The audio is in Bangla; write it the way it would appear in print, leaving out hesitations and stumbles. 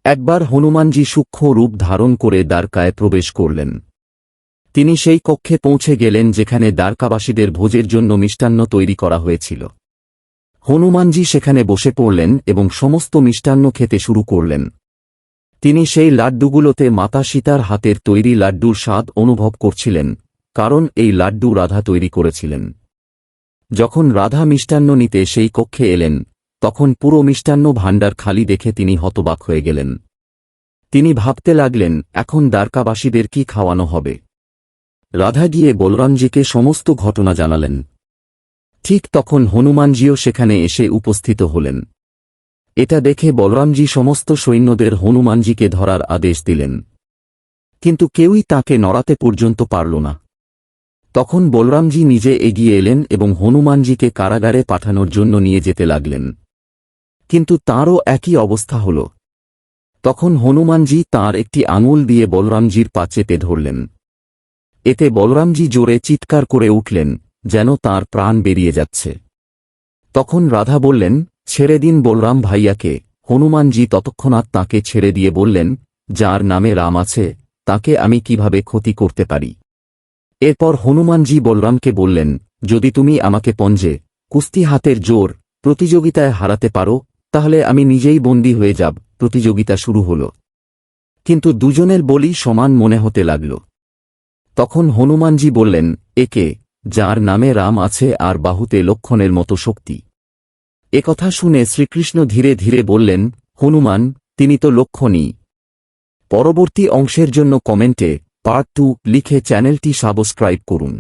একবার হনুমানজি সূক্ষ্ম রূপ ধারণ করে দ্বারকায় প্রবেশ করলেন। তিনি সেই কক্ষে পৌঁছে গেলেন যেখানে দ্বারকাবাসীদের ভোজের জন্য মিষ্টান্ন তৈরি করা হয়েছিল। হনুমানজি সেখানে বসে পড়লেন এবং সমস্ত মিষ্টান্ন খেতে শুরু করলেন। তিনি সেই লাড্ডুগুলোতে মাতা সীতার হাতের তৈরি লাড্ডুর স্বাদ অনুভব করছিলেন, কারণ এই লাড্ডু রাধা তৈরি করেছিলেন। যখন রাধা মিষ্টান্ন নিতে সেই কক্ষে এলেন, তখন পুরো মিষ্টান্ন ভাণ্ডার খালি দেখে তিনি হতবাক হয়ে গেলেন। তিনি ভাবতে লাগলেন, এখন দ্বারকাবাসীদের কি খাওয়ানো হবে। রাধা গিয়ে বলরামজিকে সমস্ত ঘটনা জানালেন। ঠিক তখন হনুমানজিও সেখানে এসে উপস্থিত হলেন। এটা দেখে বলরামজি সমস্ত সৈন্যদের হনুমানজিকে ধরার আদেশ দিলেন, কিন্তু কেউই তাকে নড়াতে পর্যন্ত পারল না। তখন বলরামজি নিজে এগিয়ে এলেন এবং হনুমানজিকে কারাগারে পাঠানোর জন্য নিয়ে যেতে লাগলেন, কিন্তু তাঁরও একই অবস্থা হল। তখন হনুমানজি তাঁর একটি আঙুল দিয়ে বলরামজির পা চেপে ধরলেন। এতে বলরামজি জোরে চিৎকার করে উঠলেন, যেন তাঁর প্রাণ বেরিয়ে যাচ্ছে। তখন রাধা বললেন, ছেড়ে দিন বলরাম ভাইয়াকে। হনুমানজি তৎক্ষণাৎ তাঁকে ছেড়ে দিয়ে বললেন, যার নামে রাম আছে তাকে আমি কিভাবে ক্ষতি করতে পারি। এরপর হনুমানজি বলরামকে বললেন, যদি তুমি আমাকে পঞ্জে কুস্তি হাতের জোর প্রতিযোগিতায় হারাতে পারো, তাহলে আমি নিজেই বন্দী হয়ে যাব। প্রতিযোগিতা শুরু হল, কিন্তু দুজনের বলি সমান মনে হতে লাগল। তখন হনুমানজি বললেন, একে যার নামে রাম আছে আর বাহুতে লক্ষণের মতো শক্তি। একথা শুনে শ্রীকৃষ্ণ ধীরে ধীরে বললেন, হনুমান, তিনি তো লক্ষণই। পরবর্তী অংশের জন্য কমেন্টে পার্ট 2 লিখে চ্যানেলটি সাবস্ক্রাইব করুন।